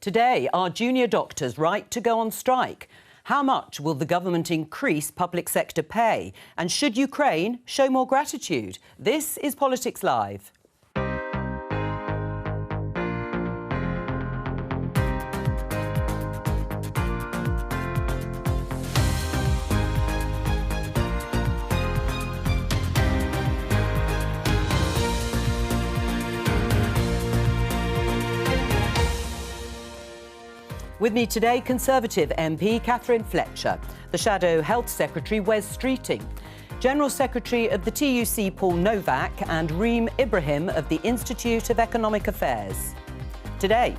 Today, are junior doctors right to go on strike? How much will the government increase public sector pay? And should Ukraine show more gratitude? This is Politics Live. With me today, Conservative MP Catherine Fletcher, the Shadow Health Secretary Wes Streeting, General Secretary of the TUC Paul Novak and Reem Ibrahim of the Institute of Economic Affairs. Today,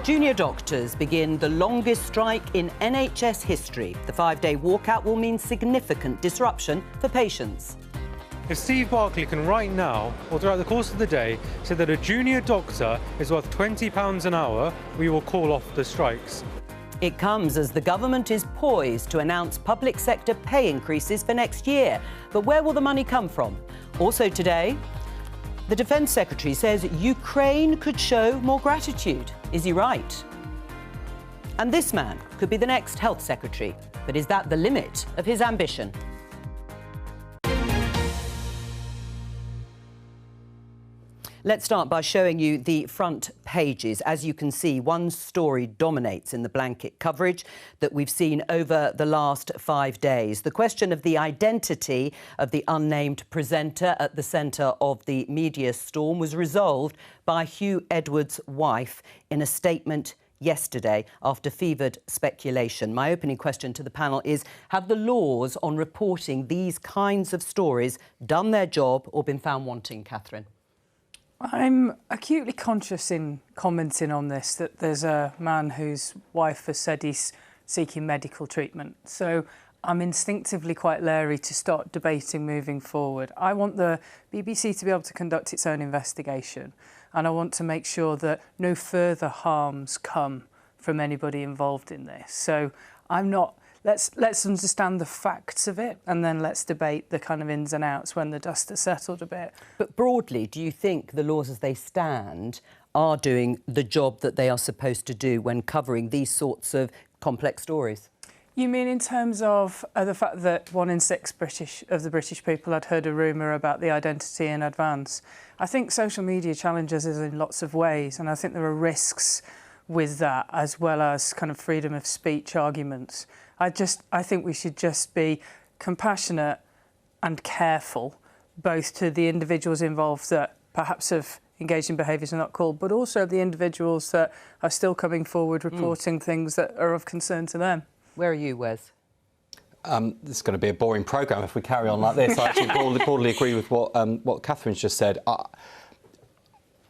junior doctors begin the longest strike in NHS history. The 5-day walkout will mean significant disruption for patients. If Steve Barclay can right now, or throughout the course of the day, say that a junior doctor is worth £20 an hour, we will call off the strikes. It comes as the government is poised to announce public sector pay increases for next year. But where will the money come from? Also today, the Defence Secretary says Ukraine could show more gratitude. Is he right? And this man could be the next Health Secretary. But is that the limit of his ambition? Let's start by showing you the front pages. As you can see, one story dominates in the blanket coverage that we've seen over the last 5 days. The question of the identity of the unnamed presenter at the centre of the media storm was resolved by Hugh Edwards' wife in a statement yesterday after fevered speculation. My opening question to the panel is, have the laws on reporting these kinds of stories done their job or been found wanting, Catherine? I'm acutely conscious in commenting on this that there's a man whose wife has said he's seeking medical treatment. So I'm instinctively quite leery to start debating moving forward. I want the BBC to be able to conduct its own investigation, and I want to make sure that no further harms come from anybody involved in this. So I'm not... Let's understand the facts of it, and then let's debate the kind of ins and outs when the dust has settled a bit. But broadly, do you think the laws as they stand are doing the job that they are supposed to do when covering these sorts of complex stories? You mean in terms of the fact that 1 in 6 of the British people had heard a rumour about the identity in advance? I think social media challenges us in lots of ways, and I think there are risks with that, as well as kind of freedom of speech arguments. I think we should just be compassionate and careful, both to the individuals involved that perhaps have engaged in behaviours are not called, but also the individuals that are still coming forward reporting things that are of concern to them. Where are you, Wes? This is going to be a boring programme if we carry on like this. I actually broadly agree with what Catherine's just said.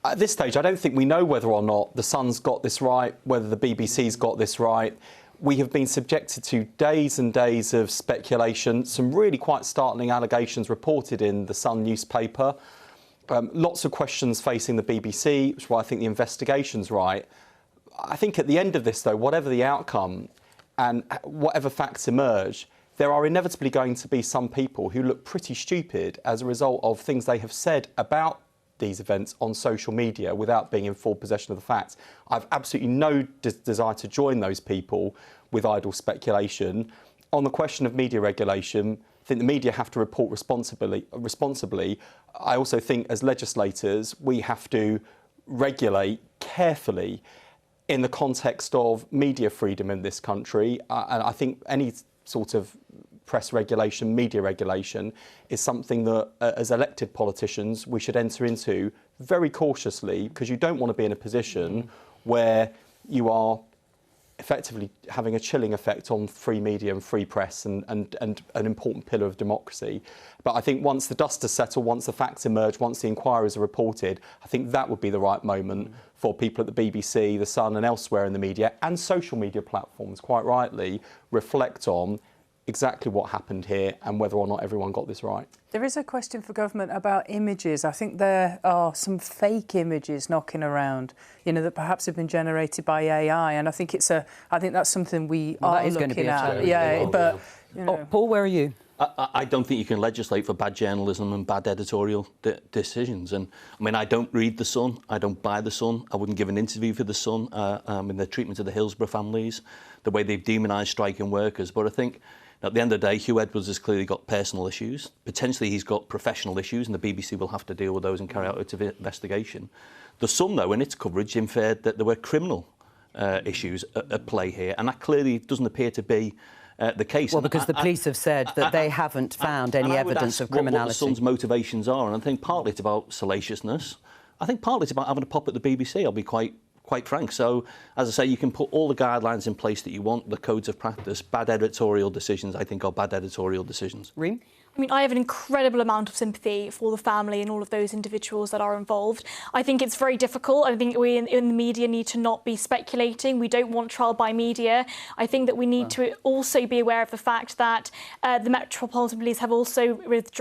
At this stage, I don't think we know whether or not the Sun's got this right, whether the BBC's got this right. We have been subjected to days and days of speculation, some really quite startling allegations reported in the Sun newspaper, lots of questions facing the BBC, which is why I think the investigation's right. I think at the end of this, though, whatever the outcome and whatever facts emerge, there are inevitably going to be some people who look pretty stupid as a result of things they have said about these events on social media without being in full possession of the facts. I've absolutely no desire to join those people with idle speculation. On the question of media regulation, I think the media have to report responsibly. I also think as legislators, we have to regulate carefully in the context of media freedom in this country. And I think any sort of press regulation, media regulation, is something that, as elected politicians, we should enter into very cautiously, because you don't want to be in a position where you are effectively having a chilling effect on free media and free press and an important pillar of democracy. But I think once the dust has settled, once the facts emerge, once the inquiries are reported, I think that would be the right moment for people at the BBC, The Sun and elsewhere in the media, and social media platforms, quite rightly, reflect on exactly what happened here and whether or not everyone got this right. There is a question for government about images. I think there are some fake images knocking around, you know, that perhaps have been generated by AI, and I think that's something we are looking at. Yeah, but you know. Paul, where are you? I don't think you can legislate for bad journalism and bad editorial decisions. And I mean, I don't read The Sun, I don't buy The Sun, I wouldn't give an interview for The Sun in the treatment of the Hillsborough families, the way they've demonised striking workers. But I think at the end of the day, Hugh Edwards has clearly got personal issues. Potentially he's got professional issues, and the BBC will have to deal with those and carry out its investigation. The Sun, though, in its coverage, inferred that there were criminal issues at play here, and that clearly doesn't appear to be the case. Well, because the police have said that they haven't found any evidence of criminality. What the Sun's motivations are, and I think partly it's about salaciousness. I think partly it's about having a pop at the BBC, I'll be quite frank. So, as I say, you can put all the guidelines in place that you want, the codes of practice. Bad editorial decisions, I think, are bad editorial decisions. Reem? I mean, I have an incredible amount of sympathy for the family and all of those individuals that are involved. I think it's very difficult. I think we in the media need to not be speculating. We don't want trial by media. I think that we need to also be aware of the fact that the Metropolitan Police have also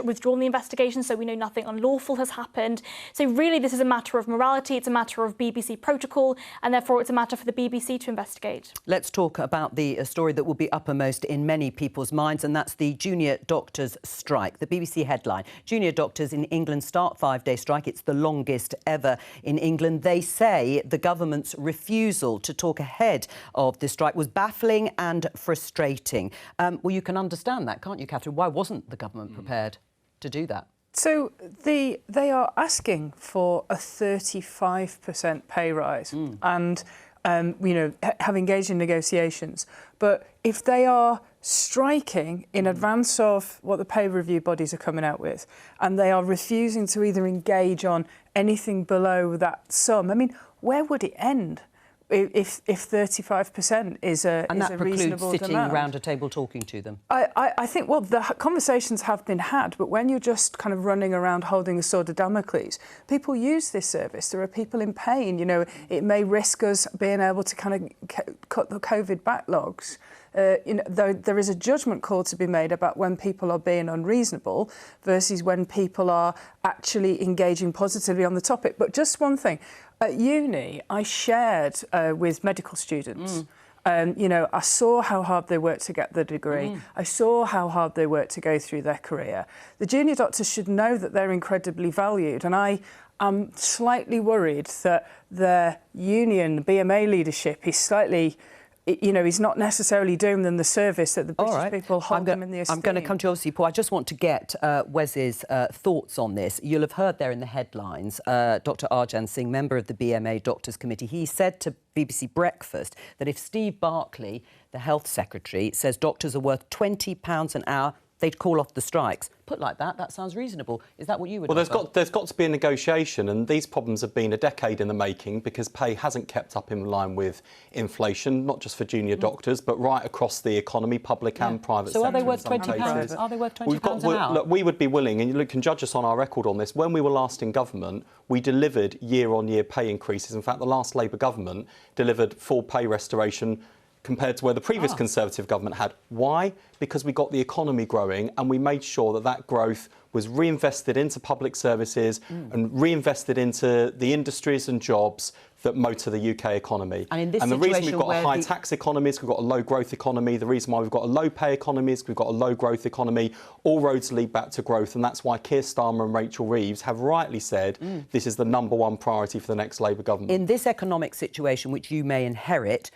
withdrawn the investigation, so we know nothing unlawful has happened. So really, this is a matter of morality. It's a matter of BBC protocol, and therefore it's a matter for the BBC to investigate. Let's talk about the story that will be uppermost in many people's minds, and that's the junior doctors' strike. The BBC headline: junior doctors in England start 5-day strike. It's the longest ever in England. They say the government's refusal to talk ahead of the strike was baffling and frustrating. Well, you can understand that, can't you, Catherine? Why wasn't the government prepared to do that? So they are asking for a 35% pay rise and, have engaged in negotiations. But if they are striking in advance of what the pay review bodies are coming out with, and they are refusing to either engage on anything below that sum, I mean, where would it end if 35% is a reasonable demand? And that precludes sitting around a table talking to them. I think, well, the conversations have been had, but when you're just kind of running around holding a sword of Damocles, people use this service. There are people in pain. You know, it may risk us being able to kind of cut the COVID backlogs. Though there is a judgment call to be made about when people are being unreasonable versus when people are actually engaging positively on the topic. But just one thing. At uni, I shared with medical students. I saw how hard they worked to get the degree. I saw how hard they worked to go through their career. The junior doctors should know that they're incredibly valued. And I am slightly worried that their union, BMA leadership, is slightly... he's not necessarily doing them the service that the British people hold them in the esteem. I'm going to come to you, obviously, Paul. I just want to get Wes's thoughts on this. You'll have heard there in the headlines, Dr Arjan Singh, member of the BMA Doctors Committee, he said to BBC Breakfast that if Steve Barclay, the Health Secretary, says doctors are worth £20 an hour, they'd call off the strikes. Put like that, that sounds reasonable. Is that what you would offer? Well, there's got to be a negotiation, and these problems have been a decade in the making because pay hasn't kept up in line with inflation, not just for junior doctors, but right across the economy, public and private sector. So are they worth £20? Are they worth £20 an hour? Look, we would be willing, and you can judge us on our record on this. When we were last in government, we delivered year-on-year pay increases. In fact, the last Labour government delivered full pay restoration compared to where the previous Conservative government had. Why? Because we got the economy growing and we made sure that that growth was reinvested into public services and reinvested into the industries and jobs that motor the UK economy. And the reason we've got a high tax economy is we've got a low growth economy. The reason why we've got a low pay economy is we've got a low growth economy. All roads lead back to growth, and that's why Keir Starmer and Rachel Reeves have rightly said this is the #1 priority for the next Labour government. In this economic situation, which you may inherit,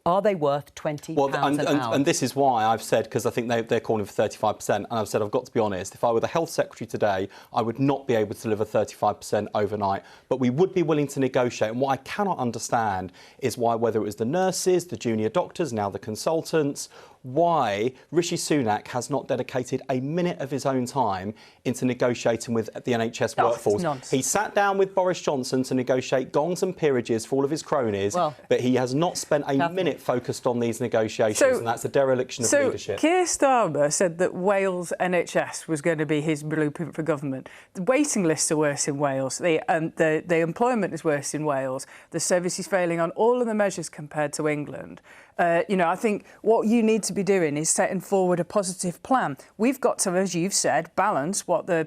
are they worth £20 an hour? And this is why I've said, because I think they're calling for 35%, and I've said I've got to be honest, if I were the Health Secretary today, I would not be able to deliver 35% overnight. But we would be willing to negotiate. And what I cannot understand is why, whether it was the nurses, the junior doctors, now the consultants, why Rishi Sunak has not dedicated a minute of his own time into negotiating with the NHS workforce. He sat down with Boris Johnson to negotiate gongs and peerages for all of his cronies, but he has not spent a minute focused on these negotiations, and that's a dereliction of leadership. Keir Starmer said that Wales NHS was going to be his blueprint for government. The waiting lists are worse in Wales. The employment is worse in Wales. The service is failing on all of the measures compared to England. I think what you need to be doing is setting forward a positive plan. We've got to, as you've said, balance what the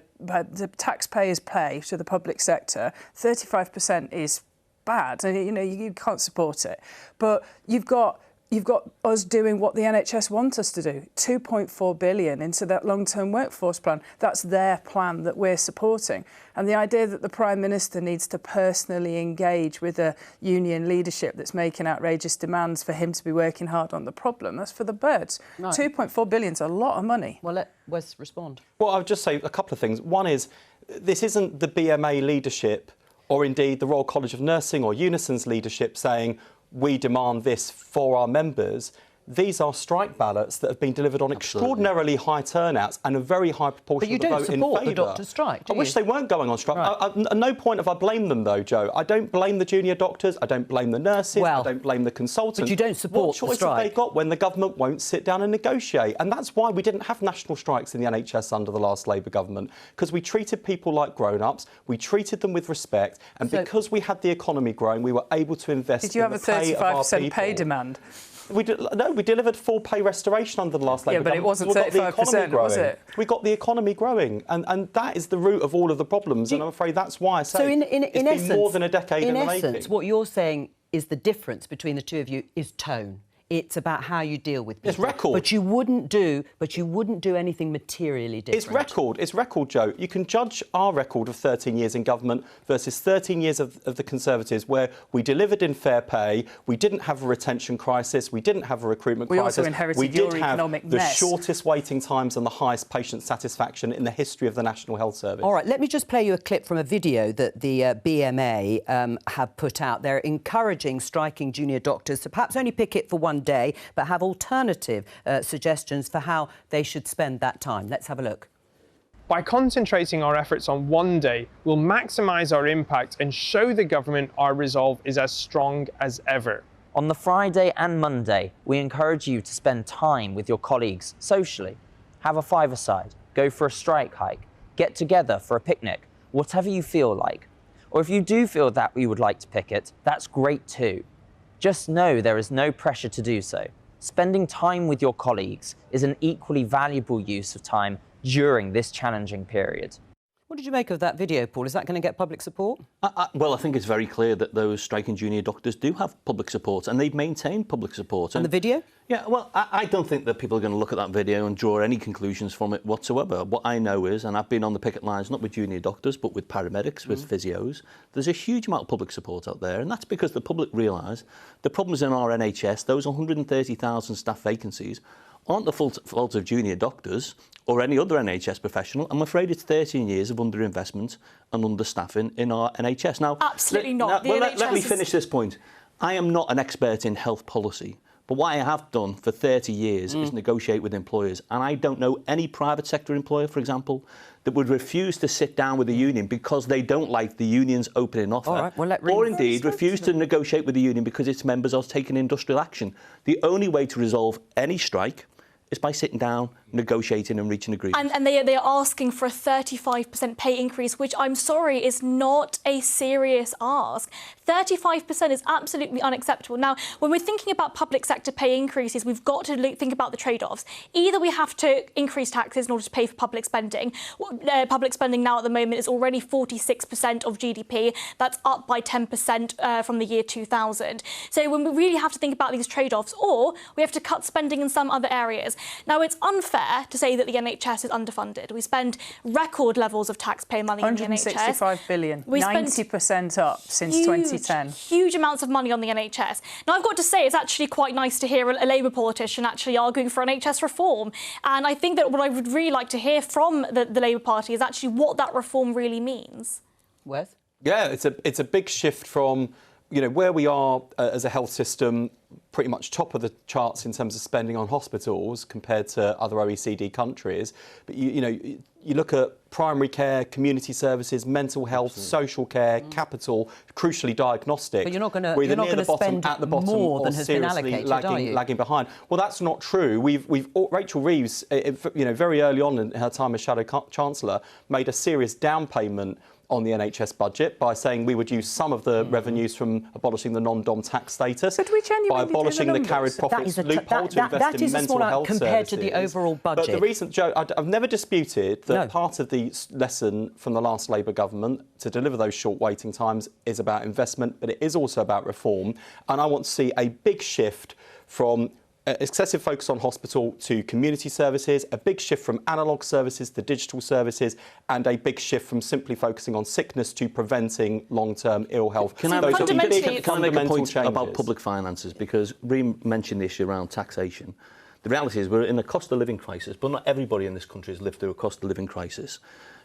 taxpayers pay to the public sector. 35% is bad. You can't support it. But you've got you've got us doing what the NHS want us to do, 2.4 billion into that long-term workforce plan. That's their plan that we're supporting. And the idea that the Prime Minister needs to personally engage with a union leadership that's making outrageous demands for him to be working hard on the problem, that's for the birds. Right. 2.4 billion is a lot of money. Well, let Wes respond. Well, I would just say a couple of things. One is, this isn't the BMA leadership or indeed the Royal College of Nursing or Unison's leadership saying, we demand this for our members. These are strike ballots that have been delivered on extraordinarily high turnouts and a very high proportion of the vote in favour. But you don't support the doctors' strike, do you? I wish they weren't going on strike. Right. At no point have I blamed them, though, Jo. I don't blame the junior doctors. I don't blame the nurses. I don't blame the consultants. But you don't support the strike. What choice have they got when the government won't sit down and negotiate? And that's why we didn't have national strikes in the NHS under the last Labour government, because we treated people like grown-ups, we treated them with respect, and because we had the economy growing, we were able to invest in the pay of our people. Did you have a 35% pay demand? We delivered full pay restoration under the last Labour government. Yeah, but it wasn't 35%, was it? We got the economy growing, and that is the root of all of the problems, and I'm afraid that's why I say it's been more than a decade in the making. In essence, what you're saying is the difference between the two of you is tone. It's about how you deal with people. It's record. But you wouldn't do anything materially different. It's record, Jo. You can judge our record of 13 years in government versus 13 years of the Conservatives, where we delivered in fair pay, we didn't have a retention crisis, we didn't have a recruitment crisis. We also inherited your economic mess. We did have the shortest waiting times and the highest patient satisfaction in the history of the National Health Service. All right, let me just play you a clip from a video that the BMA have put out. They're encouraging striking junior doctors to perhaps only picket for one day, but have alternative suggestions for how they should spend that time. Let's have a look. By concentrating our efforts on one day, we'll maximise our impact and show the government our resolve is as strong as ever. On the Friday and Monday, we encourage you to spend time with your colleagues socially. Have a five-a-side, go for a strike hike, get together for a picnic, whatever you feel like. Or if you do feel that you would like to picket, that's great too. Just know there is no pressure to do so. Spending time with your colleagues is an equally valuable use of time during this challenging period. What did you make of that video, Paul? Is that going to get public support? Well, I think it's very clear that those striking junior doctors do have public support, and they've maintained public support. And the video? Yeah, well, I don't think that people are going to look at that video and draw any conclusions from it whatsoever. What I know is, and I've been on the picket lines, not with junior doctors, but with paramedics, with physios, there's a huge amount of public support out there, and that's because the public realise the problems in our NHS, those 130,000 staff vacancies, aren't the fault of junior doctors or any other NHS professional. I'm afraid it's 13 years of underinvestment and understaffing in our NHS. Now, absolutely not. Let me finish this point. I am not an expert in health policy, but what I have done for 30 years is negotiate with employers, and I don't know any private sector employer, for example, that would refuse to sit down with the union because they don't like the union's opening offer, or indeed refuse to negotiate with the union because its members are taking industrial action. The only way to resolve any strike is by sitting down, negotiating and reaching agreements. And they are asking for a 35% pay increase, which I'm sorry is not a serious ask. 35% is absolutely unacceptable. Now, when we're thinking about public sector pay increases, we've got to think about the trade-offs. Either we have to increase taxes in order to pay for public spending. Public spending now at the moment is already 46% of GDP. That's up by 10% from the year 2000. So when we really have to think about these trade-offs, or we have to cut spending in some other areas. Now, it's unfair to say that the NHS is underfunded. We spend record levels of taxpayer money in the NHS. 165 billion, 90% up since 2010. Huge amounts of money on the NHS. Now, I've got to say, it's actually quite nice to hear a Labour politician actually arguing for NHS reform. And I think that what I would really like to hear from the Labour Party is actually what that reform really means. Wes? Yeah, it's a big shift from, you know, where we are as a health system, pretty much top of the charts in terms of spending on hospitals compared to other OECD countries. But, you look at primary care, community services, mental health, social care, capital, crucially diagnostic. But you're not going to spend at the bottom more than has been allocated, are you? Lagging behind. Well, that's not true. Rachel Reeves, very early on in her time as Shadow Chancellor, made a serious down payment on the NHS budget by saying we would use some of the revenues from abolishing the non-dom tax status, But we genuinely by abolishing the carried profits loophole to invest in mental health compared services. to the overall budget. But the reason, Jo, I've never disputed that part of the lesson from the last Labour government to deliver those short waiting times is about investment, but it is also about reform. And I want to see a big shift from excessive focus on hospital to community services, a big shift from analogue services to digital services, and a big shift from simply focusing on sickness to preventing long-term ill health. Can I make a point about public finances? Because Reem mentioned the issue around taxation. The reality is we're in a cost of living crisis, but not everybody in this country has lived through a cost of living crisis.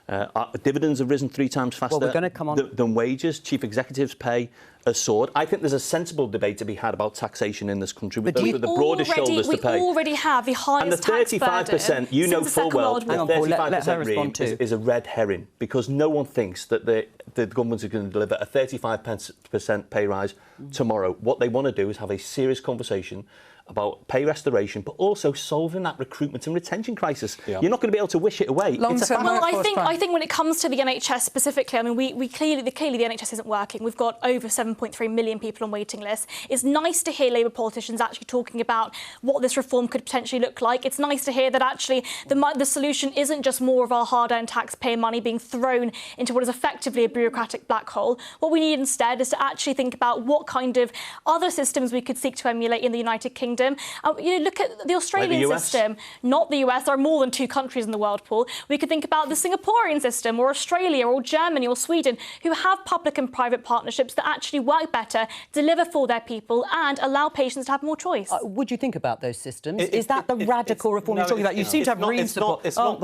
Our dividends have risen 3 times faster than wages. Chief executives' pay has soared. I think there's a sensible debate to be had about taxation in this country with those with the broadest shoulders to pay. We already have the highest tax burden. And the 35%, you know full well, the 35% is a red herring, because no one thinks that the government is going to deliver a 35% pay rise tomorrow. What they want to do is have a serious conversation about pay restoration, but also solving that recruitment and retention crisis. You're not going to be able to wish it away. Well, I think when it comes to the NHS specifically, I mean, we clearly the NHS isn't working. We've got over 7.3 million people on waiting lists. It's nice to hear Labour politicians actually talking about what this reform could potentially look like. It's nice to hear that actually the solution isn't just more of our hard-earned taxpayer money being thrown into what is effectively a bureaucratic black hole. What we need instead is to actually think about what kind of other systems we could seek to emulate in the United Kingdom. Look at the Australian system, not the US. There are more than 2 countries in the world, Paul. We could think about the Singaporean system, or Australia, or Germany, or Sweden, who have public and private partnerships that actually work better, deliver for their people, and allow patients to have more choice. Would you think about those systems? Is that the radical reform you're talking about? You seem to have Green support. It's not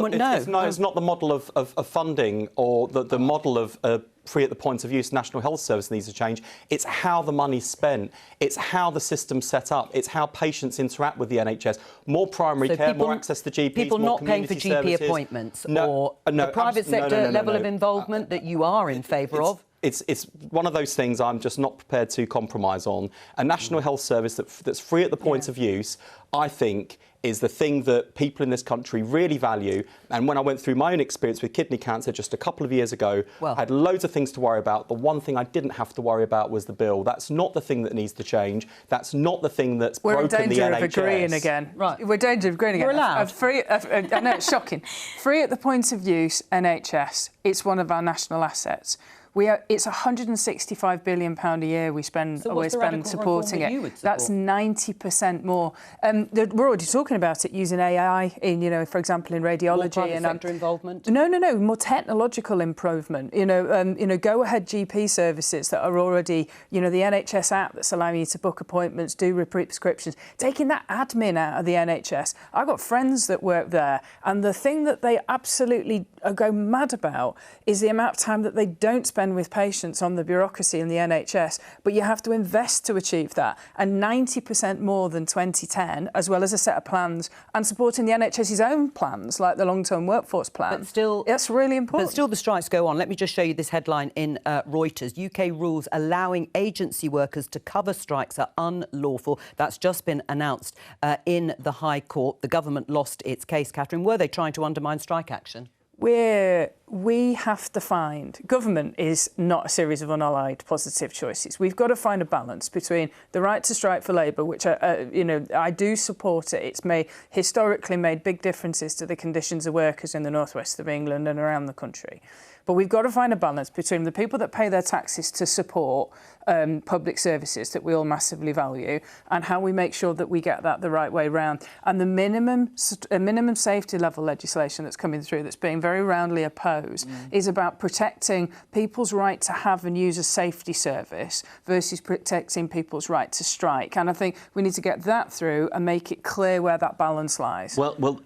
the model of funding or the model of free at the point of use National Health Service needs to change. It's how the money's spent. It's how the system's set up. It's how patients interact with the NHS. More primary care, more access to GPs, people more not paying for GP services. Appointments, or the private sector level of involvement that you are in favour of. It's one of those things I'm just not prepared to compromise on. A National Health Service that's free at the point of use, I think, is the thing that people in this country really value. And when I went through my own experience with kidney cancer just a couple of years ago, I had loads of things to worry about. The one thing I didn't have to worry about was the bill. That's not the thing that needs to change. That's not the thing that's broken the NHS. We're in danger of agreeing again. Right. We're in danger of agreeing again. We're allowed. I know, it's shocking. Free at the point of use NHS, it's one of our national assets. It's £165 billion a year we spend supporting it. That's 90% more. We're already talking about it using AI in, for example, in radiology. More private sector involvement? No. More technological improvement. Go ahead GP services that are already, the NHS app that's allowing you to book appointments, do repeat prescriptions, taking that admin out of the NHS. I've got friends that work there, and the thing that they absolutely go mad about is the amount of time that they don't spend with patients on the bureaucracy in the NHS, but you have to invest to achieve that, and 90% more than 2010, as well as a set of plans and supporting the NHS's own plans, like the long-term workforce plan. But still, that's really important. But still the strikes go on. Let me just show you this headline in Reuters. UK rules allowing agency workers to cover strikes are unlawful. That's just been announced in the High Court. The government lost its case, Catherine. Were they trying to undermine strike action? We have to find... Government is not a series of unallied positive choices. We've got to find a balance between the right to strike for Labour, which, I do support it. It's historically made big differences to the conditions of workers in the northwest of England and around the country. But we've got to find a balance between the people that pay their taxes to support public services that we all massively value, and how we make sure that we get that the right way round. And the minimum safety level legislation that's coming through, that's being very roundly opposed, is about protecting people's right to have and use a safety service versus protecting people's right to strike. And I think we need to get that through and make it clear where that balance lies. Well,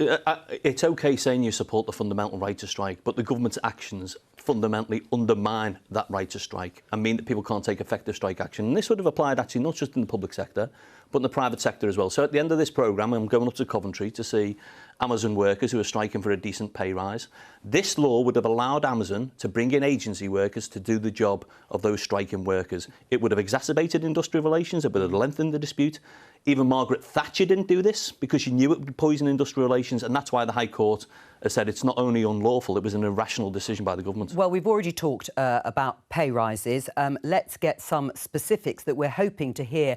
it's OK saying you support the fundamental right to strike, but the government's actions fundamentally undermine that right to strike and mean that people can't take effective strike action. And this would have applied actually not just in the public sector, but in the private sector as well. So at the end of this programme, I'm going up to Coventry to see Amazon workers who are striking for a decent pay rise. This law would have allowed Amazon to bring in agency workers to do the job of those striking workers. It would have exacerbated industrial relations, it would have lengthened the dispute, Even Margaret Thatcher didn't do this because she knew it would poison industrial relations, and that's why the High Court has said it's not only unlawful, it was an irrational decision by the government. Well, we've already talked about pay rises. Let's get some specifics that we're hoping to hear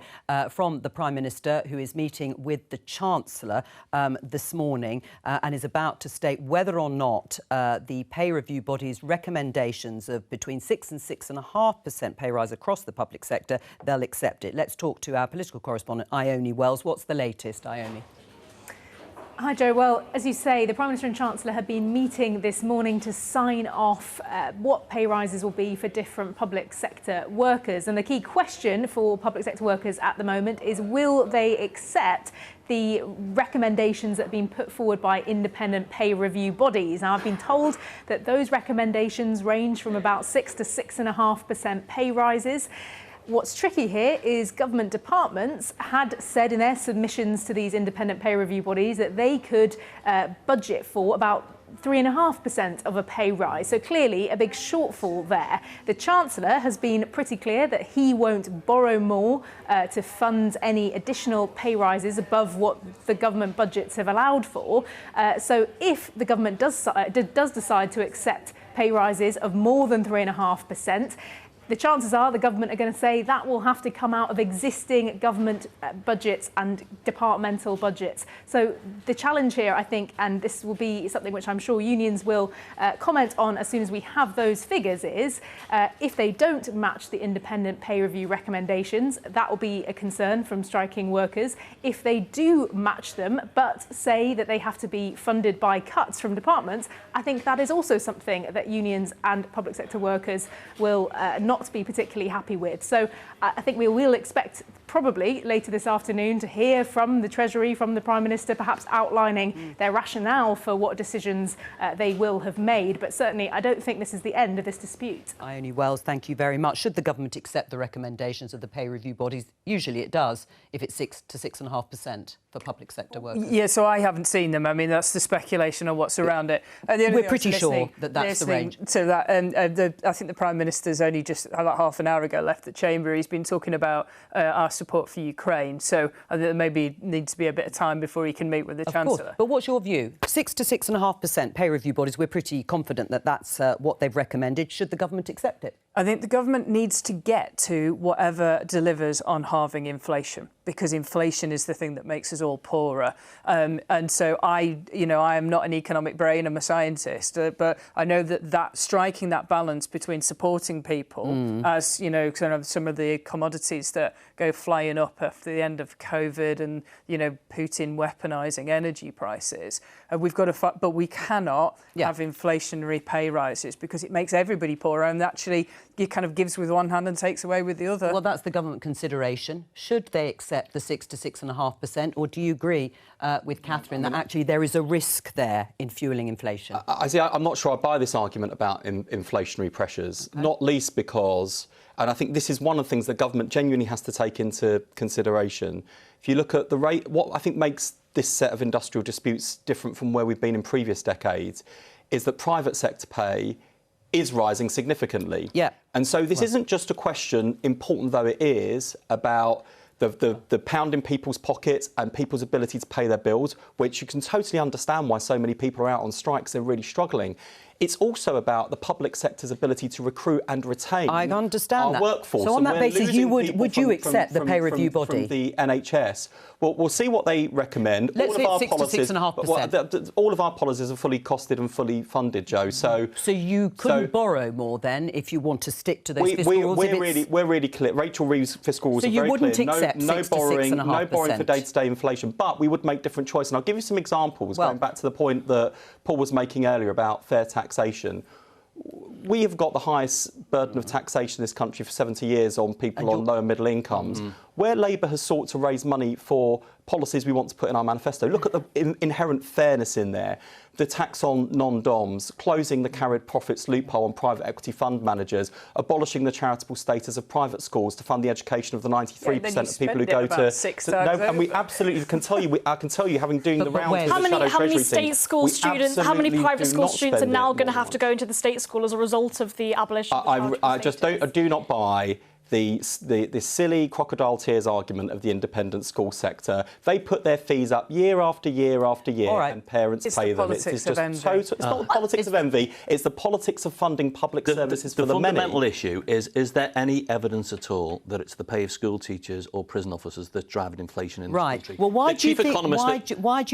from the Prime Minister, who is meeting with the Chancellor this morning and is about to state whether or not the pay review body's recommendations of between 6 and 6.5% pay rise across the public sector, they'll accept it. Let's talk to our political correspondent, Ione Wells. What's the latest, Ione? Hi, Jo. Well, as you say, the Prime Minister and Chancellor have been meeting this morning to sign off what pay rises will be for different public sector workers. And the key question for public sector workers at the moment is, will they accept the recommendations that have been put forward by independent pay review bodies? Now, I've been told that those recommendations range from about 6 to 6.5% pay rises. What's tricky here is government departments had said in their submissions to these independent pay review bodies that they could budget for about 3.5% of a pay rise. So clearly a big shortfall there. The Chancellor has been pretty clear that he won't borrow more to fund any additional pay rises above what the government budgets have allowed for. So if the government does decide to accept pay rises of more than 3.5%, the chances are the government are going to say that will have to come out of existing government budgets and departmental budgets. So the challenge here, I think, and this will be something which I'm sure unions will comment on as soon as we have those figures, is if they don't match the independent pay review recommendations, that will be a concern from striking workers. If they do match them, but say that they have to be funded by cuts from departments, I think that is also something that unions and public sector workers will not be particularly happy with. So I think we will expect probably later this afternoon to hear from the Treasury, from the Prime Minister, perhaps outlining their rationale for what decisions they will have made. But certainly I don't think this is the end of this dispute. Ione Wells, thank you very much. Should the government accept the recommendations of the pay review bodies? Usually it does, if it's 6 to 6.5% for public sector workers. Yeah, so I haven't seen them. I mean, that's the speculation on what's around it. We're pretty sure that that's the range. So that, I think the Prime Minister's only just about half an hour ago left the chamber. He's been talking about our support for Ukraine. So I think there maybe needs to be a bit of time before he can meet with the Chancellor. Course. But what's your view? 6 to 6.5% pay review bodies, we're pretty confident that that's what they've recommended. Should the government accept it? I think the government needs to get to whatever delivers on halving inflation, because inflation is the thing that makes us all poorer. And so I am not an economic brain, I'm a scientist, but I know that striking that balance between supporting people as, kind of some of the commodities that go flying up after the end of COVID and, Putin weaponising energy prices, we've got to but we cannot have inflationary pay rises because it makes everybody poorer, and actually it kind of gives with one hand and takes away with the other. Well, that's the government consideration. Should they accept the 6 to 6.5%, or do you agree with Catherine that actually there is a risk there in fuelling inflation? I'm not sure I buy this argument about inflationary pressures, not least because, and I think this is one of the things the government genuinely has to take into consideration. If you look at the rate, what I think makes this set of industrial disputes different from where we've been in previous decades is that private sector pay is rising significantly. Yeah. And so this isn't just a question, important though it is, about the pound in people's pockets and people's ability to pay their bills, which you can totally understand why so many people are out on strikes, they're really struggling. It's also about the public sector's ability to recruit and retain I understand our that. workforce. So on that basis, would you accept the pay review body? From the NHS? Well, we'll see what they recommend. Let's say 6 to 6.5%. All of our policies are fully costed and fully funded, Jo. So you couldn't borrow more then if you want to stick to those fiscal rules? We're really clear. Rachel Reeves' fiscal rules are very clear. So you wouldn't accept 6 to 6.5%? No borrowing for day-to-day inflation, but we would make different choices. And I'll give you some examples, going back to the point that Paul was making earlier about fair taxation. We have got the highest burden of taxation in this country for 70 years on people on low and middle incomes. Where Labour has sought to raise money for policies we want to put in our manifesto, look at the inherent fairness in there. The tax on non-DOMs, closing the carried profits loophole on private equity fund managers, abolishing the charitable status of private schools to fund the education of the 93% of people who go to... and we absolutely can tell you, I can tell you, having doing the rounds with the Shadow Treasury How many state school students, how many private school students are now going to have to go into the state school as a result of the abolition of the I do not buy the silly crocodile tears argument of the independent school sector. They put their fees up year after year after year, and parents pay them. It's just total. It's not the politics of envy. It's the politics of funding public services for the many. The fundamental issue is there any evidence at all that it's the pay of school teachers or prison officers that's driving inflation in this country? Well, why do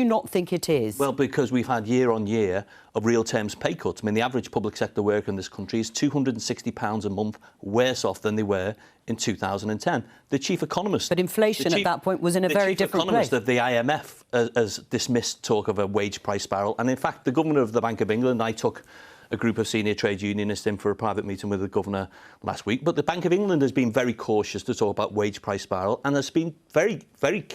you not think it is? Well, because we've had year on year of real terms pay cuts. I mean, the average public sector worker in this country is £260 a month worse off than they were in 2010. The chief economist... But inflation at that point was in a very different place. The chief economist of the IMF has dismissed talk of a wage price spiral. And in fact, the governor of the Bank of England, I took a group of senior trade unionists in for a private meeting with the governor last week. But the Bank of England has been very cautious to talk about wage price spiral and has been very, very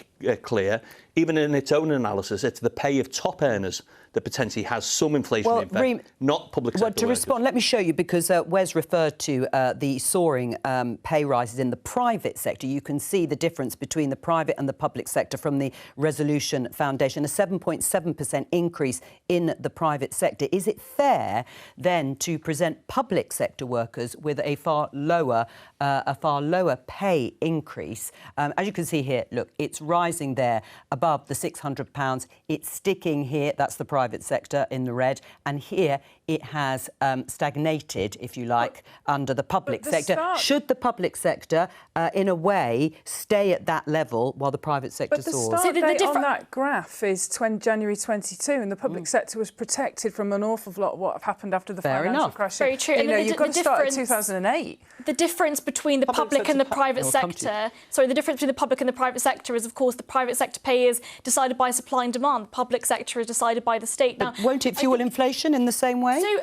clear, even in its own analysis, it's the pay of top earners that potentially has some inflationary effect, not public sector to workers. respond, let me show you, because Wes referred to the soaring pay rises in the private sector. You can see the difference between the private and the public sector from the Resolution Foundation, a 7.7% increase in the private sector. Is it fair, then, to present public sector workers with a far lower pay increase? As you can see here, look, it's rising there above the £600. It's sticking here, that's the private sector in the red, and here it has stagnated, if you like, under the public sector. Should the public sector, in a way, stay at that level while the private sector soars? But the start date on that graph is January 22, and the public sector was protected from an awful lot of what have happened after the financial crash. Very true. You've got to start at 2008. The difference between the public and the private sector... Sorry, the difference between the public and the private sector is, of course, the private sector pay is decided by supply and demand. The public sector is decided by the state. Now, won't it fuel inflation in the same way? So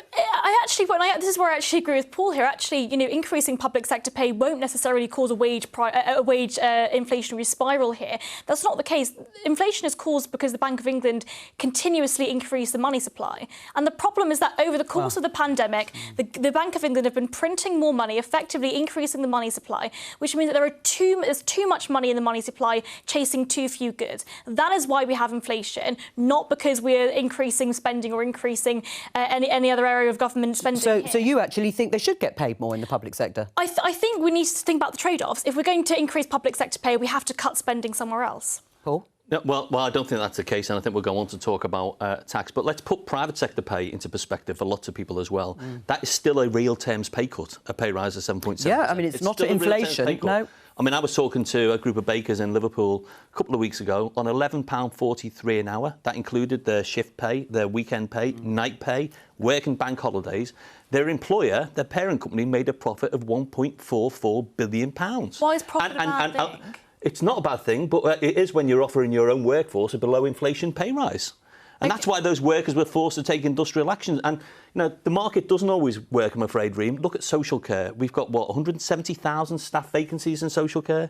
this is where I actually agree with Paul here. Actually, increasing public sector pay won't necessarily cause a wage inflationary spiral here. That's not the case. Inflation is caused because the Bank of England continuously increased the money supply. And the problem is that over the course of the pandemic, the Bank of England have been printing more money, effectively increasing the money supply, which means that there's too much money in the money supply chasing too few goods. That is why we have inflation, not because we're increasing spending or increasing any other area of government spending. So you actually think they should get paid more in the public sector? I think we need to think about the trade-offs. If we're going to increase public sector pay, we have to cut spending somewhere else. Paul? No, well, I don't think that's the case, and I think we'll go on to talk about tax. But let's put private sector pay into perspective for lots of people as well. That is still a real terms pay cut, a pay rise of 7.7%. Yeah, I mean, it's not inflation, no. I mean, I was talking to a group of bakers in Liverpool a couple of weeks ago on £11.43 an hour. That included their shift pay, their weekend pay, night pay, working bank holidays. Their employer, their parent company, made a profit of £1.44 billion. Why is profit a bad thing? It's not a bad thing, but it is when you're offering your own workforce a below-inflation pay rise. And that's why those workers were forced to take industrial actions. And, the market doesn't always work, I'm afraid, Reem. Look at social care. We've got, 170,000 staff vacancies in social care.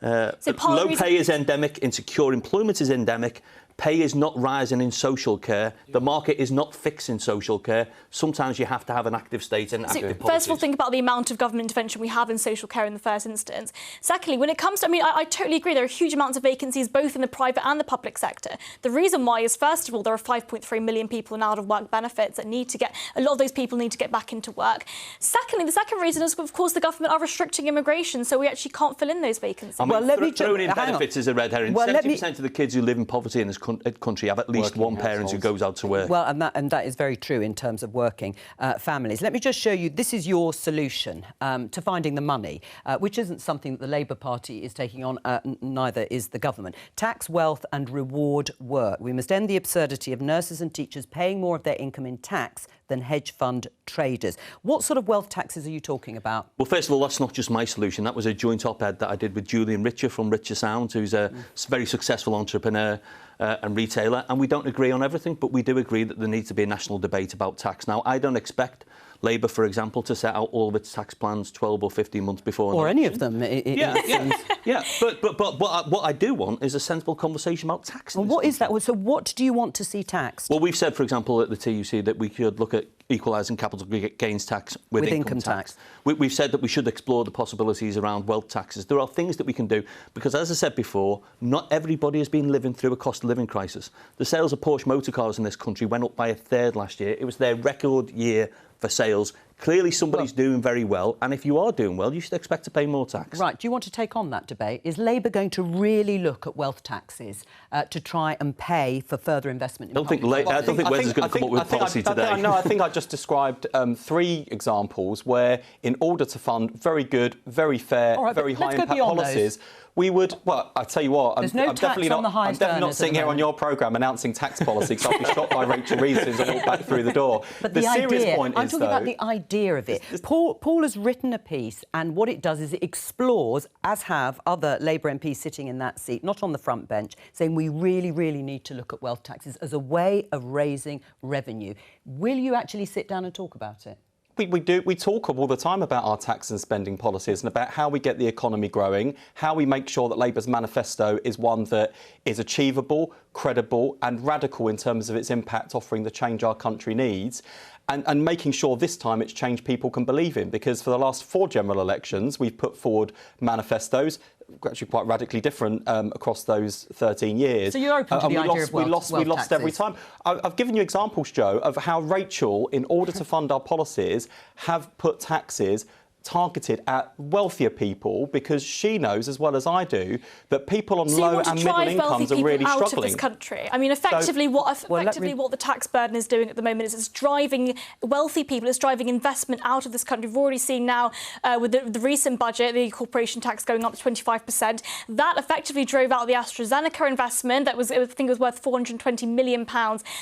Low pay is endemic. Insecure employment is endemic. Pay is not rising in social care. The market is not fixing social care. Sometimes you have to have an active state and active policies. First of all, think about the amount of government intervention we have in social care in the first instance. Secondly, when it comes to... I totally agree, there are huge amounts of vacancies both in the private and the public sector. The reason why is, first of all, there are 5.3 million people in out-of-work benefits that need to get... A lot of those people need to get back into work. Secondly, the second reason is, of course, the government are restricting immigration, so we actually can't fill in those vacancies. Throwing in benefits is a red herring. 70% of the kids who live in poverty in this country have at least one parent who goes out to work. Well, and that is very true in terms of working families. Let me just show you, this is your solution to finding the money, which isn't something that the Labour Party is taking on, neither is the government. Tax, wealth and reward work. We must end the absurdity of nurses and teachers paying more of their income in tax than hedge fund traders. What sort of wealth taxes are you talking about? Well, first of all, that's not just my solution. That was a joint op-ed that I did with Julian Richer from Richer Sound, who's a very successful entrepreneur and retailer. And we don't agree on everything, but we do agree that there needs to be a national debate about tax. Now, I don't expect Labour, for example, to set out all of its tax plans 12 or 15 months before. Or any of them. Yeah. But what I do want is a sensible conversation about tax. Well, what is that? So what do you want to see taxed? Well, we've said, for example, at the TUC that we could look at equalising capital gains tax with income tax. We've said that we should explore the possibilities around wealth taxes. There are things that we can do because, as I said before, not everybody has been living through a cost of living crisis. The sales of Porsche motor cars in this country went up by a third last year. It was their record year for sales. Clearly somebody's doing very well, and if you are doing well, you should expect to pay more tax. Right. Do you want to take on that debate? Is Labour going to really look at wealth taxes to try and pay for further investment in I don't think Wes is going to come up with a policy today. No, I think I just described 3 examples where, in order to fund very good, very fair, very high impact policies, we would. Well, I tell you what, I'm definitely not sitting here on your programme announcing tax policy because I'll be shot by Rachel Reeves as soon as I walk back through the door. But the serious idea, point I'm is, talking though, about the idea of it. Paul has written a piece, and what it does is it explores, as have other Labour MPs sitting in that seat, not on the front bench, saying we really, really need to look at wealth taxes as a way of raising revenue. Will you actually sit down and talk about it? We do. We talk all the time about our tax and spending policies and about how we get the economy growing, how we make sure that Labour's manifesto is one that is achievable, credible and radical in terms of its impact, offering the change our country needs. And making sure this time it's change people can believe in, because for the last 4 general elections, we've put forward manifestos, actually quite radically different across those 13 years. So you're open to the idea of wealth taxes? We lost every time. I've given you examples, Jo, of how Rachel, in order to fund our policies, have put taxes targeted at wealthier people, because she knows as well as I do that people on low and middle incomes are really struggling. Out of this country. I mean, effectively, what the tax burden is doing at the moment is it's driving wealthy people, it's driving investment out of this country. We've already seen now with the recent budget, the corporation tax going up to 25%. That effectively drove out the AstraZeneca investment that was, I think, it was worth £420 million.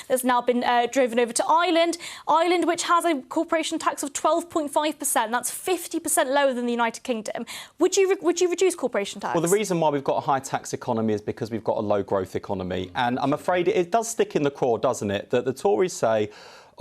That's now been driven over to Ireland, which has a corporation tax of 12.5%. That's 50% lower than the United Kingdom. Would you reduce corporation tax? Well, the reason why we've got a high tax economy is because we've got a low growth economy. And I'm afraid it does stick in the craw, doesn't it, that the Tories say,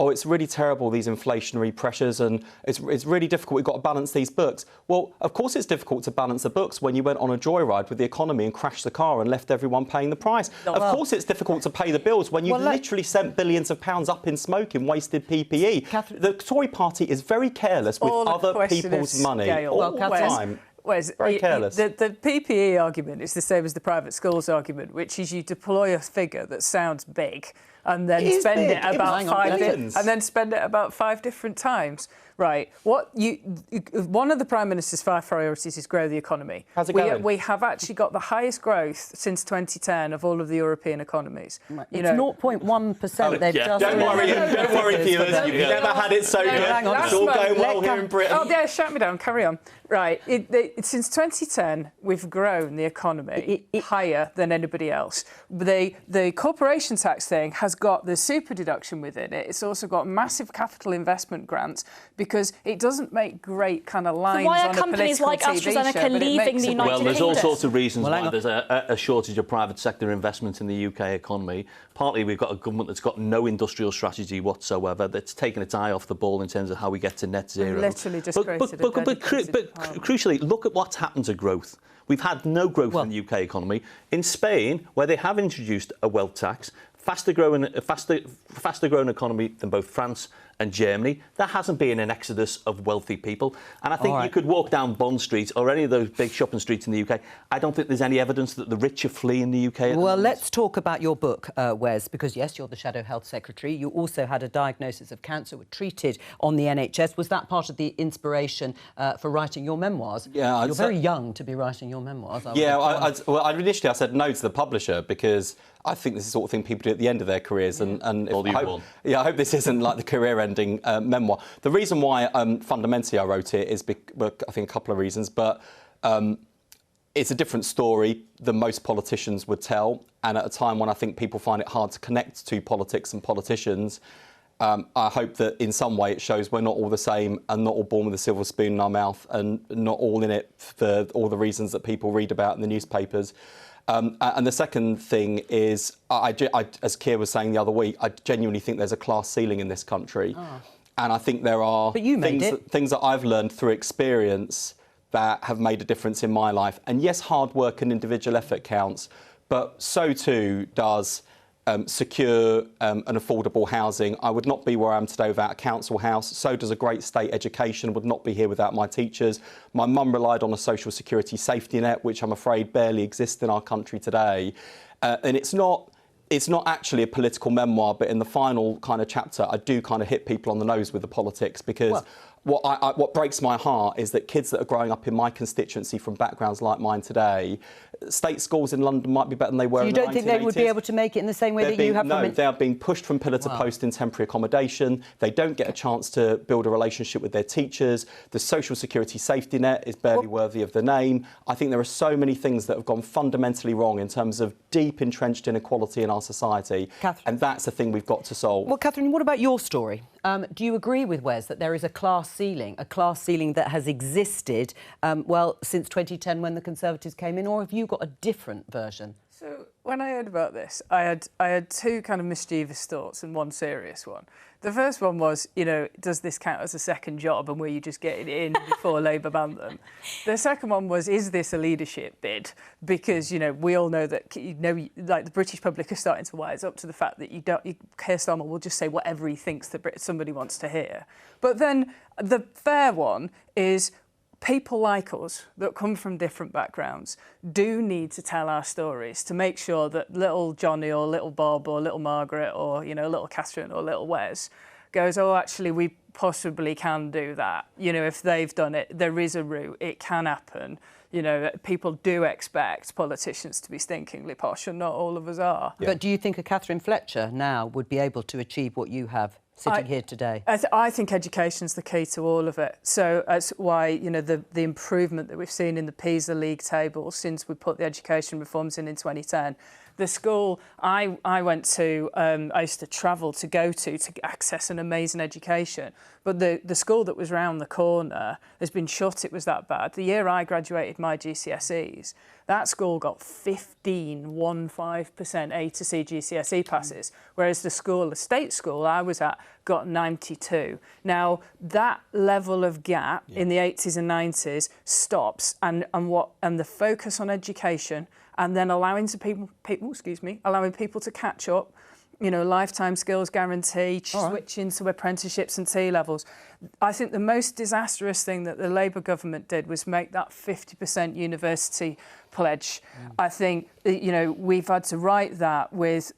oh, it's really terrible, these inflationary pressures, and it's really difficult, we've got to balance these books. Well, of course it's difficult to balance the books when you went on a joyride with the economy and crashed the car and left everyone paying the price. Of course it's difficult to pay the bills when you've literally sent billions of pounds up in smoke in wasted PPE. The Tory party is very careless with other people's money all the time. Very careless. The PPE argument is the same as the private schools argument, which is you deploy a figure that sounds big and then spend it about 5 different times. Right. One of the Prime Minister's 5 priorities is grow the economy. How's it going? We have actually got the highest growth since 2010 of all of the European economies. It's 0.1%. They've just... Don't worry, viewers. You've never had it so good. It's all going well here in Britain. Oh, yeah, shut me down. Carry on. Right. Since 2010, we've grown the economy higher than anybody else. The corporation tax thing has got the super deduction within it. It's also got massive capital investment grants, because it doesn't make great kind of lines on a political TV show. Why are companies like AstraZeneca leaving the United Kingdom? Well, there's all sorts of reasons why there's a shortage of private sector investment in the UK economy. Partly we've got a government that's got no industrial strategy whatsoever, that's taken its eye off the ball in terms of how we get to net zero. Literally just but crucially, look at what's happened to growth. We've had no growth in the UK economy. In Spain, where they have introduced a wealth tax, faster growing economy than both France and Germany, there hasn't been an exodus of wealthy people. And I think you could walk down Bond Street or any of those big shopping streets in the UK. I don't think there's any evidence that the rich are fleeing the UK. Well, let's talk about your book, Wes, because, yes, you're the Shadow Health Secretary. You also had a diagnosis of cancer, were treated on the NHS. Was that part of the inspiration for writing your memoirs? Yeah. You're very young to be writing your memoirs. Initially I said no to the publisher because I think this is the sort of thing people do at the end of their careers. I hope this isn't like the career-ending memoir. The reason why fundamentally I wrote it is, I think, a couple of reasons, but it's a different story than most politicians would tell. And at a time when I think people find it hard to connect to politics and politicians, I hope that in some way it shows we're not all the same and not all born with a silver spoon in our mouth and not all in it for all the reasons that people read about in the newspapers. And the second thing is, as Keir was saying the other week, I genuinely think there's a class ceiling in this country. And I think there are things that I've learned through experience that have made a difference in my life. And yes, hard work and individual effort counts, but so too does secure and affordable housing. I would not be where I am today without a council house. So does a great state education. Would not be here without my teachers. My mum relied on a social security safety net, which I'm afraid barely exists in our country today. And it's not actually a political memoir, but in the final kind of chapter, I do kind of hit people on the nose with the politics because what breaks my heart is that kids that are growing up in my constituency from backgrounds like mine today, state schools in London might be better than they were in the 1980s. You don't think they would be able to make it in the same way that you have? No, they are being pushed from pillar to post in temporary accommodation. They don't get a chance to build a relationship with their teachers. The social security safety net is barely worthy of the name. I think there are so many things that have gone fundamentally wrong in terms of deep entrenched inequality in our society. Catherine. And that's the thing we've got to solve. Well, Catherine, what about your story? Do you agree with Wes that there is a class ceiling that has existed, since 2010 when the Conservatives came in, or have you got a different version? So when I heard about this, I had two kind of mischievous thoughts and one serious one. The first one was, does this count as a second job and were you just getting it in before Labour banned them? The second one was, is this a leadership bid? Because, we all know that, like the British public are starting to wise up to the fact that Keir Starmer will just say whatever he thinks that somebody wants to hear. But then the fair one is, people like us that come from different backgrounds do need to tell our stories to make sure that little Johnny or little Bob or little Margaret or, little Catherine or little Wes goes, oh, actually, we possibly can do that. If they've done it, there is a route, it can happen. People do expect politicians to be stinkingly posh, and not all of us are. Yeah. But do you think a Catherine Fletcher now would be able to achieve what you have sitting here today? I think education's the key to all of it. So that's why, the improvement that we've seen in the PISA league table since we put the education reforms in 2010. The school I went to, I used to travel to go to access an amazing education. But the school that was round the corner has been shut, it was that bad. The year I graduated my GCSEs, that school got 15% A to C GCSE passes, whereas the state school I was at got 92. Now, that level of gap in the 80s and 90s stops, and the focus on education and then allowing people to catch up, lifetime skills guarantee, switching to apprenticeships and T-levels. I think the most disastrous thing that the Labour government did was make that 50% university pledge. I think, we've had to write that with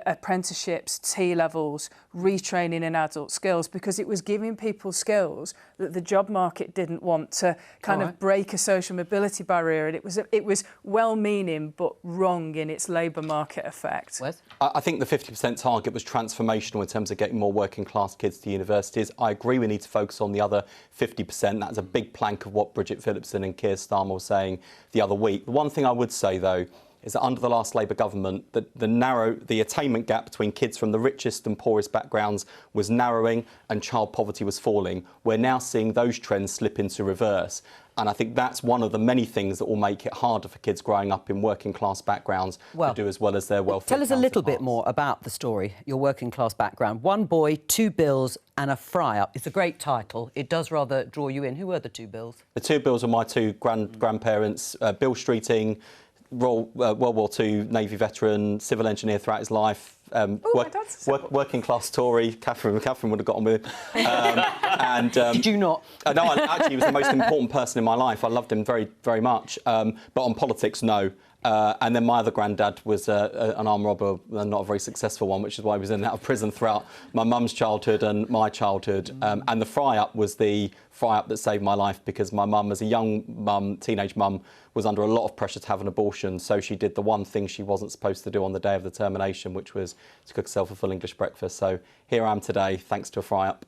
apprenticeships, T-levels, retraining in adult skills, because it was giving people skills that the job market didn't want to kind of break a social mobility barrier. And it was well-meaning but wrong in its labour market effect. Wes? I think the 50% target was transformational in terms of getting more working class kids to universities. I agree we need to focus on the other 50%. That's a big plank of what Bridget Phillipson and Keir Starmer were saying the other week. The one thing I would say, though, is that under the last Labour government, the attainment gap between kids from the richest and poorest backgrounds was narrowing and child poverty was falling. We're now seeing those trends slip into reverse. And I think that's one of the many things that will make it harder for kids growing up in working class backgrounds to do as well as their welfare. Tell us a little bit more about the story, your working class background. One boy, two bills and a fry-up. It's a great title. It does rather draw you in. Who were the two bills? The two bills are my two grandparents, Bill Streeting, World War II Navy veteran, civil engineer throughout his life. Working class Tory. Catherine would have got on with him. Did you not? No, actually, he was the most important person in my life. I loved him very, very much. But on politics, no. And then my other granddad was an armed robber, not a very successful one, which is why he was in and out of prison throughout my mum's childhood and my childhood. And the fry-up was the fry-up that saved my life, because my mum, as a young mum, teenage mum, was under a lot of pressure to have an abortion. So she did the one thing she wasn't supposed to do on the day of the termination, which was to cook herself a full English breakfast. So here I am today, thanks to a fry-up.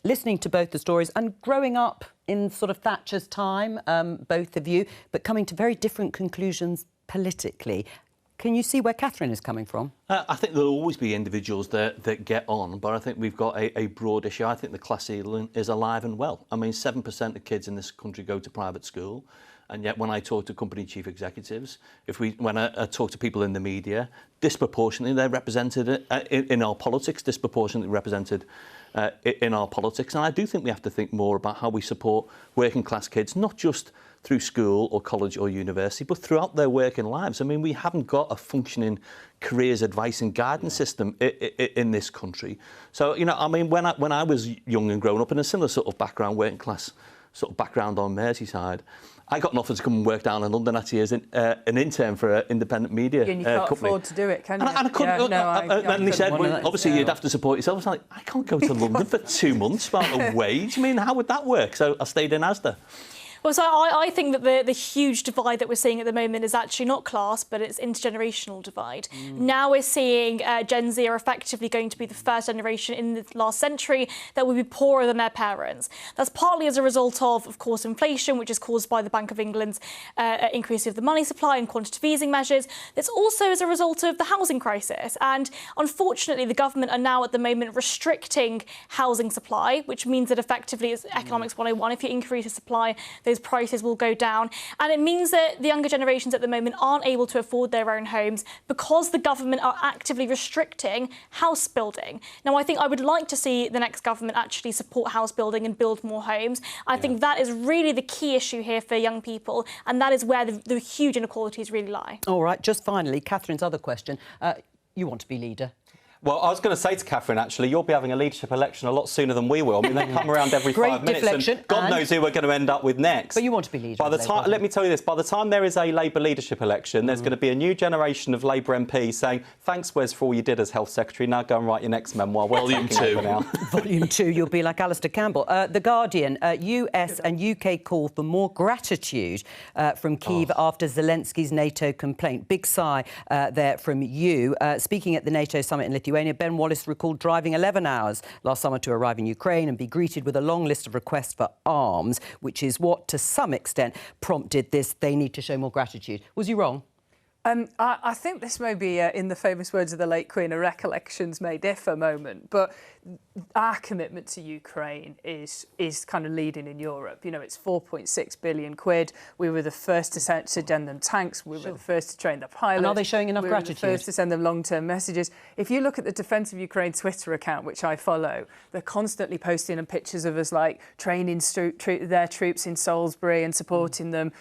Listening to both the stories and growing up in sort of Thatcher's time, both of you, but coming to very different conclusions politically. Can you see where Catherine is coming from? I think there'll always be individuals that get on, but I think we've got a broad issue. I think the class ceiling is alive and well. I mean, 7% of kids in this country go to private school, and yet when I talk to company chief executives, when I talk to people in the media, disproportionately they're represented in our politics, disproportionately represented in our politics. And I do think we have to think more about how we support working class kids, not just through school or college or university, but throughout their working lives. I mean, we haven't got a functioning careers advice and guidance system in this country. So, I mean, when I was young and growing up in a similar sort of background, working class sort of background on Merseyside, I got an offer to come and work down in London actually as an intern for an independent media And you can't company. afford to do it, can you? And I couldn't. And they said, well, obviously you'd have to support yourself. I was like, I can't go to London for 2 months without a wage. I mean, how would that work? So I stayed in Asda. Well, so I think that the huge divide that we're seeing at the moment is actually not class, but it's intergenerational divide. Now we're seeing Gen Z are effectively going to be the first generation in the last century that will be poorer than their parents. That's partly as a result of course, inflation, which is caused by the Bank of England's increase of the money supply and quantitative easing measures. It's also as a result of the housing crisis. And unfortunately, the government are now at the moment restricting housing supply, which means that effectively it's economics 101. If you increase the supply, those prices will go down. And it means that the younger generations at the moment aren't able to afford their own homes because the government are actively restricting house building. Now, I think I would like to see the next government actually support house building and build more homes. I think that is really the key issue here for young people, and that is where the huge inequalities really lie. All right, just finally, Catherine's other question. You want to be leader? Well, I was going to say to Catherine, actually, you'll be having a leadership election a lot sooner than we will. I mean, they come around every 5 minutes, and God knows who we're going to end up with next. But you want to be leader. By the time, let me tell you this, by the time there is a Labour leadership election, there's going to be a new generation of Labour MPs saying, thanks, Wes, for all you did as Health Secretary. Now go and write your next memoir. Volume 2. Volume 2, you'll be like Alistair Campbell. The Guardian, US and UK call for more gratitude from Kyiv after Zelensky's NATO complaint. Big sigh there from you. Speaking at the NATO summit in Lithuania, Ben Wallace recalled driving 11 hours last summer to arrive in Ukraine and be greeted with a long list of requests for arms, which is what, to some extent, prompted this "they need to show more gratitude." Was he wrong? I think this may be, in the famous words of the late Queen, a recollections may differ moment, but our commitment to Ukraine is kind of leading in Europe. You know, it's 4.6 billion quid. We were the first to send them tanks. We were the first to train the pilots. And are they showing enough gratitude? We were the first to send them long-term messages. If you look at the Defence of Ukraine Twitter account, which I follow, they're constantly posting pictures of us, like, training their troops in Salisbury and supporting them.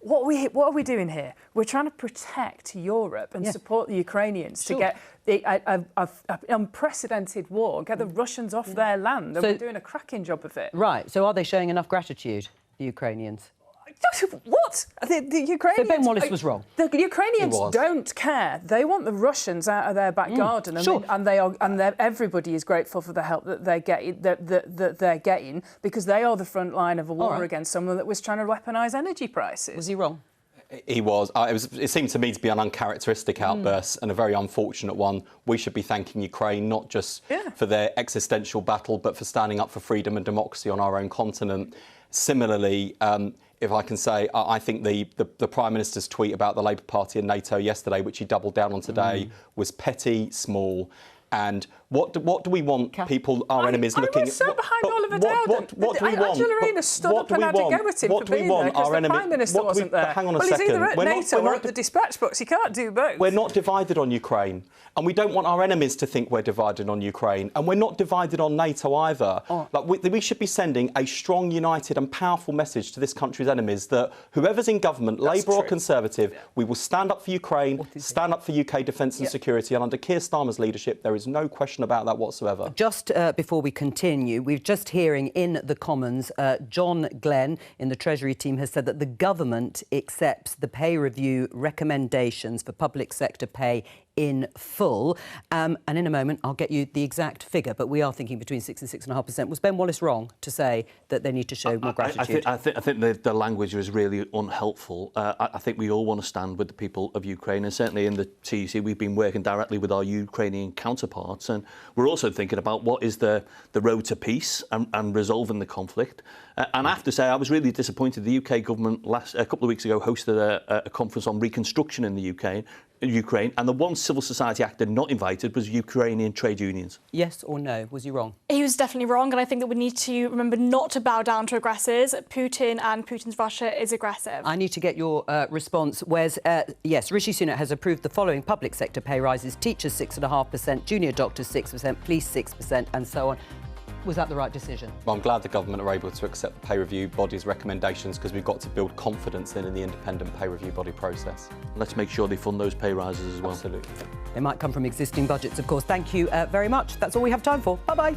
What are we doing here? We're trying to protect Europe and support the Ukrainians to get an unprecedented war, get the Russians off their land, and we're doing a cracking job of it. Right. So are they showing enough gratitude, the Ukrainians? What? The Ukrainians... So Ben Wallace was wrong. The Ukrainians don't care. They want the Russians out of their back garden, and everybody is grateful for the help that they're getting, because they are the front line of a war against someone that was trying to weaponise energy prices. Was he wrong? He was. It seemed to me to be an uncharacteristic outburst and a very unfortunate one. We should be thanking Ukraine not just for their existential battle, but for standing up for freedom and democracy on our own continent. Similarly, if I can say, I think the Prime Minister's tweet about the Labour Party and NATO yesterday, which he doubled down on today, was petty, small. And what do we want people, our enemies, looking at? I was behind Oliver Dowden. What do we want? Angela Rayner stood up and had to go at him for being there because the Prime Minister wasn't there. Hang on a second. He's either at NATO or at the dispatch box. He can't do both. We're not divided on Ukraine. And we don't want our enemies to think we're divided on Ukraine. And we're not divided on NATO either. We should be sending a strong, united and powerful message to this country's enemies that whoever's in government, Labour or Conservative, we will stand up for Ukraine, stand up for UK defence and security. And under Keir Starmer's leadership, there is no question about that whatsoever. Just before we continue, we're just hearing in the Commons, John Glenn in the Treasury team has said that the government accepts the pay review recommendations for public sector pay in full. And in a moment, I'll get you the exact figure, but we are thinking between 6 and 6.5%. Was Ben Wallace wrong to say that they need to show more gratitude? I think the language was really unhelpful. I think we all want to stand with the people of Ukraine, and certainly in the TUC, we've been working directly with our Ukrainian counterparts, and we're also thinking about what is the road to peace and resolving the conflict. And I have to say, I was really disappointed. The UK government a couple of weeks ago hosted a conference on reconstruction in the Ukraine, and the one civil society actor not invited was Ukrainian trade unions. Yes or no? Was he wrong? He was definitely wrong, and I think that we need to remember not to bow down to aggressors. Putin and Putin's Russia is aggressive. I need to get your response. Wes, yes, Rishi Sunak has approved the following public sector pay rises: teachers 6.5%, junior doctors 6%, police 6%, and so on. Was that the right decision? Well, I'm glad the government are able to accept the pay review body's recommendations, because we've got to build confidence in the independent pay review body process. Let's make sure they fund those pay rises as well. Absolutely. They might come from existing budgets, of course. Thank you very much. That's all we have time for. Bye-bye.